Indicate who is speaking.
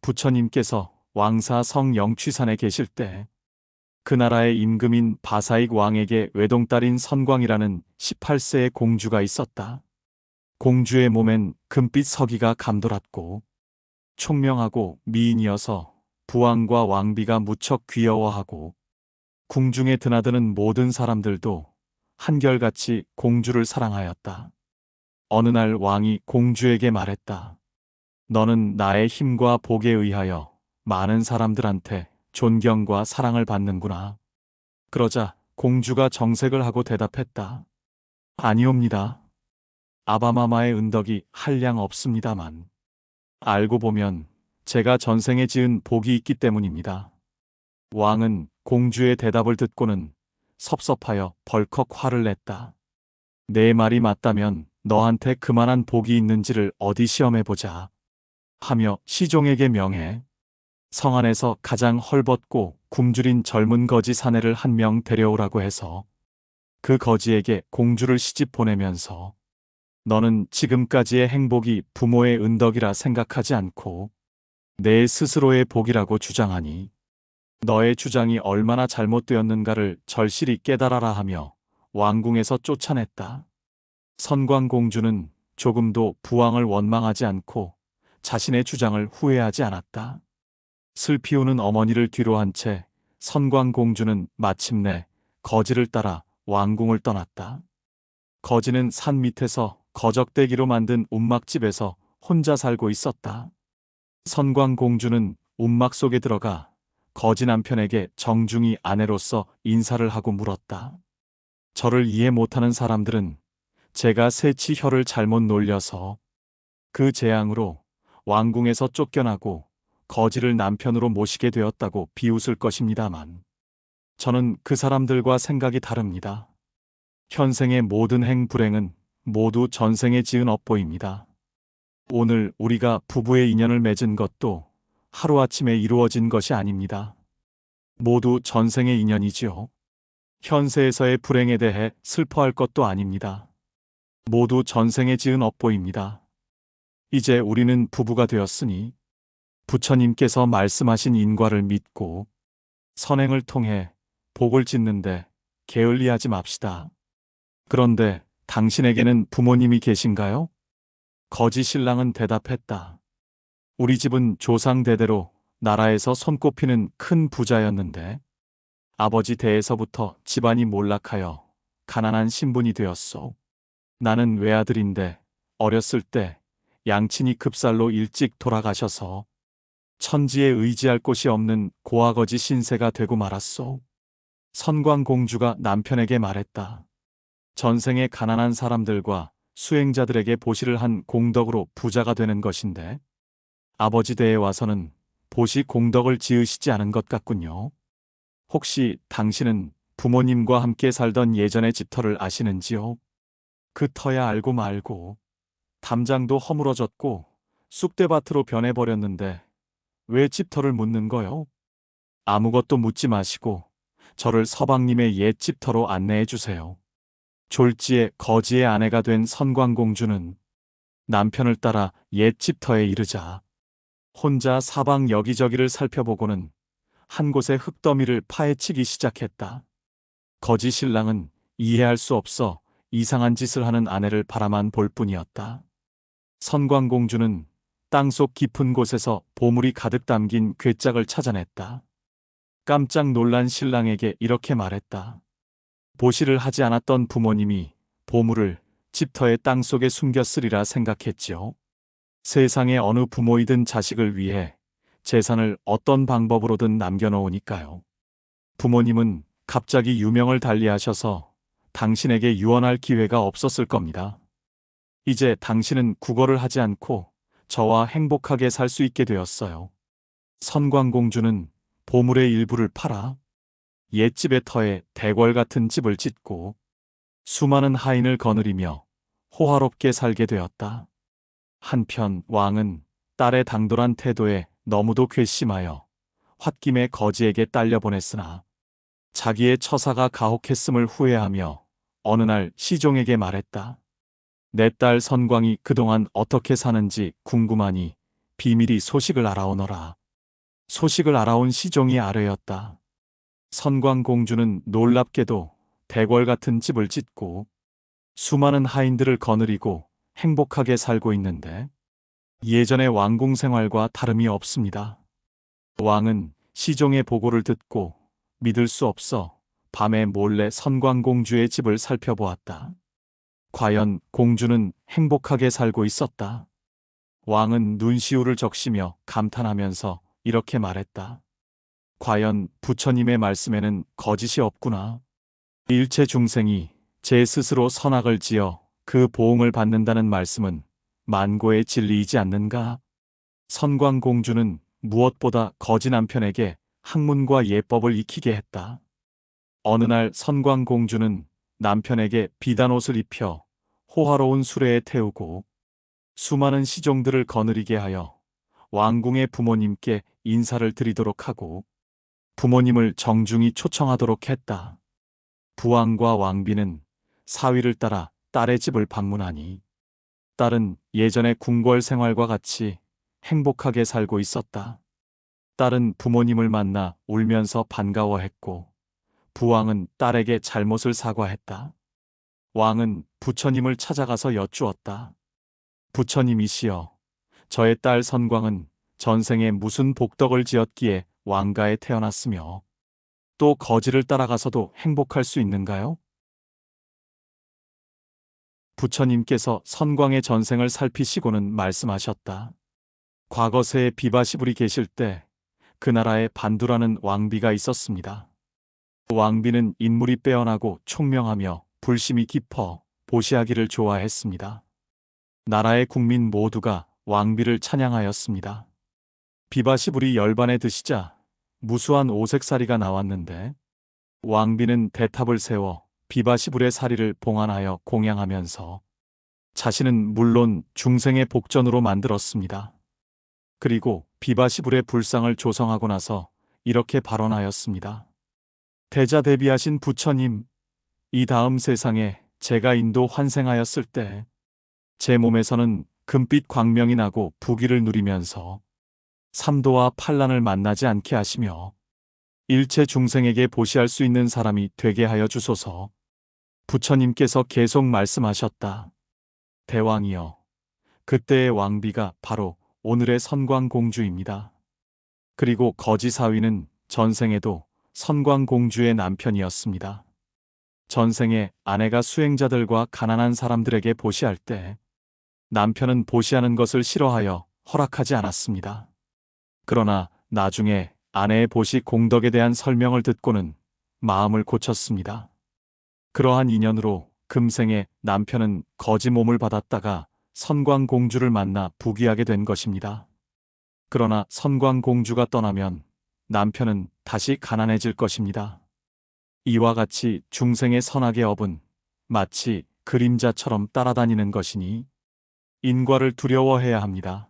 Speaker 1: 부처님께서 왕사 성 영취산에 계실 때 그 나라의 임금인 바사익 왕에게 외동딸인 선광이라는 18세의 공주가 있었다. 공주의 몸엔 금빛 서기가 감돌았고 총명하고 미인이어서 부왕과 왕비가 무척 귀여워하고 궁중에 드나드는 모든 사람들도 한결같이 공주를 사랑하였다. 어느 날 왕이 공주에게 말했다. 너는 나의 힘과 복에 의하여 많은 사람들한테 존경과 사랑을 받는구나. 그러자 공주가 정색을 하고 대답했다. 아니옵니다. 아바마마의 은덕이 한량 없습니다만. 알고 보면 제가 전생에 지은 복이 있기 때문입니다. 왕은 공주의 대답을 듣고는 섭섭하여 벌컥 화를 냈다. 내 말이 맞다면 너한테 그만한 복이 있는지를 어디 시험해보자. 하며 시종에게 명해 성 안에서 가장 헐벗고 굶주린 젊은 거지 사내를 한 명 데려오라고 해서 그 거지에게 공주를 시집 보내면서 너는 지금까지의 행복이 부모의 은덕이라 생각하지 않고 내 스스로의 복이라고 주장하니 너의 주장이 얼마나 잘못되었는가를 절실히 깨달아라 하며 왕궁에서 쫓아냈다. 선광공주는 조금도 부왕을 원망하지 않고 자신의 주장을 후회하지 않았다. 슬피 우는 어머니를 뒤로 한 채 선광공주는 마침내 거지를 따라 왕궁을 떠났다. 거지는 산 밑에서 거적대기로 만든 움막집에서 혼자 살고 있었다. 선광공주는 움막 속에 들어가 거지 남편에게 정중히 아내로서 인사를 하고 물었다. 저를 이해 못하는 사람들은 제가 새치 혀를 잘못 놀려서 그 재앙으로 왕궁에서 쫓겨나고 거지를 남편으로 모시게 되었다고 비웃을 것입니다만 저는 그 사람들과 생각이 다릅니다. 현생의 모든 행불행은 모두 전생에 지은 업보입니다. 오늘 우리가 부부의 인연을 맺은 것도 하루아침에 이루어진 것이 아닙니다. 모두 전생의 인연이지요. 현세에서의 불행에 대해 슬퍼할 것도 아닙니다. 모두 전생에 지은 업보입니다. 이제 우리는 부부가 되었으니 부처님께서 말씀하신 인과를 믿고 선행을 통해 복을 짓는데 게을리하지 맙시다. 그런데 당신에게는 부모님이 계신가요? 거지 신랑은 대답했다. 우리 집은 조상 대대로 나라에서 손꼽히는 큰 부자였는데 아버지 대에서부터 집안이 몰락하여 가난한 신분이 되었소. 나는 외아들인데 어렸을 때 양친이 급살로 일찍 돌아가셔서 천지에 의지할 곳이 없는 고아거지 신세가 되고 말았소. 선광공주가 남편에게 말했다. 전생에 가난한 사람들과 수행자들에게 보시를 한 공덕으로 부자가 되는 것인데 아버지 대에 와서는 보시 공덕을 지으시지 않은 것 같군요. 혹시 당신은 부모님과 함께 살던 예전의 집터를 아시는지요? 그 터야 알고 말고 담장도 허물어졌고 쑥대밭으로 변해버렸는데 왜 집터를 묻는 거요? 아무것도 묻지 마시고 저를 서방님의 옛 집터로 안내해 주세요. 졸지에 거지의 아내가 된 선광공주는 남편을 따라 옛 집터에 이르자 혼자 사방 여기저기를 살펴보고는 한 곳에 흙더미를 파헤치기 시작했다. 거지 신랑은 이해할 수 없어 이상한 짓을 하는 아내를 바라만 볼 뿐이었다. 선광공주는 땅속 깊은 곳에서 보물이 가득 담긴 괴짝을 찾아냈다. 깜짝 놀란 신랑에게 이렇게 말했다. 보시를 하지 않았던 부모님이 보물을 집터의 땅속에 숨겼으리라 생각했지요. 세상의 어느 부모이든 자식을 위해 재산을 어떤 방법으로든 남겨놓으니까요. 부모님은 갑자기 유명을 달리하셔서 당신에게 유언할 기회가 없었을 겁니다. 이제 당신은 구걸을 하지 않고 저와 행복하게 살 수 있게 되었어요. 선광공주는 보물의 일부를 팔아 옛집의 터에 대궐 같은 집을 짓고 수많은 하인을 거느리며 호화롭게 살게 되었다. 한편 왕은 딸의 당돌한 태도에 너무도 괘씸하여 홧김에 거지에게 딸려 보냈으나 자기의 처사가 가혹했음을 후회하며 어느 날 시종에게 말했다. 내 딸 선광이 그동안 어떻게 사는지 궁금하니 비밀이 소식을 알아오너라. 소식을 알아온 시종이 아뢰었다. 선광공주는 놀랍게도 대궐 같은 집을 짓고 수많은 하인들을 거느리고 행복하게 살고 있는데 예전의 왕궁 생활과 다름이 없습니다. 왕은 시종의 보고를 듣고 믿을 수 없어 밤에 몰래 선광공주의 집을 살펴보았다. 과연 공주는 행복하게 살고 있었다. 왕은 눈시울을 적시며 감탄하면서 이렇게 말했다. 과연 부처님의 말씀에는 거짓이 없구나. 일체 중생이 제 스스로 선악을 지어 그 보응을 받는다는 말씀은 만고의 진리이지 않는가? 선광공주는 무엇보다 거지 남편에게 학문과 예법을 익히게 했다. 어느 날 선광공주는 남편에게 비단옷을 입혀 호화로운 수레에 태우고 수많은 시종들을 거느리게 하여 왕궁의 부모님께 인사를 드리도록 하고 부모님을 정중히 초청하도록 했다. 부왕과 왕비는 사위를 따라 딸의 집을 방문하니 딸은 예전의 궁궐 생활과 같이 행복하게 살고 있었다. 딸은 부모님을 만나 울면서 반가워했고 부왕은 딸에게 잘못을 사과했다. 왕은 부처님을 찾아가서 여쭈었다. 부처님이시여, 저의 딸 선광은 전생에 무슨 복덕을 지었기에 왕가에 태어났으며 또 거지를 따라가서도 행복할 수 있는가요? 부처님께서 선광의 전생을 살피시고는 말씀하셨다. 과거세에 비바시불이 계실 때 그 나라에 반두라는 왕비가 있었습니다. 왕비는 인물이 빼어나고 총명하며 불심이 깊어 보시하기를 좋아했습니다. 나라의 국민 모두가 왕비를 찬양하였습니다. 비바시불이 열반에 드시자 무수한 오색사리가 나왔는데 왕비는 대탑을 세워 비바시불의 사리를 봉안하여 공양하면서 자신은 물론 중생의 복전으로 만들었습니다. 그리고 비바시불의 불상을 조성하고 나서 이렇게 발언하였습니다. 대자대비하신 부처님, 이 다음 세상에 제가 인도 환생하였을 때 제 몸에서는 금빛 광명이 나고 부귀를 누리면서 삼도와 판란을 만나지 않게 하시며 일체 중생에게 보시할 수 있는 사람이 되게 하여 주소서. 부처님께서 계속 말씀하셨다. 대왕이여, 그때의 왕비가 바로 오늘의 선광공주입니다. 그리고 거지 사위는 전생에도 선광공주의 남편이었습니다. 전생에 아내가 수행자들과 가난한 사람들에게 보시할 때 남편은 보시하는 것을 싫어하여 허락하지 않았습니다. 그러나 나중에 아내의 보시 공덕에 대한 설명을 듣고는 마음을 고쳤습니다. 그러한 인연으로 금생에 남편은 거지 몸을 받았다가 선광공주를 만나 부귀하게 된 것입니다. 그러나 선광공주가 떠나면 남편은 다시 가난해질 것입니다. 이와 같이 중생의 선악의 업은 마치 그림자처럼 따라다니는 것이니 인과를 두려워해야 합니다.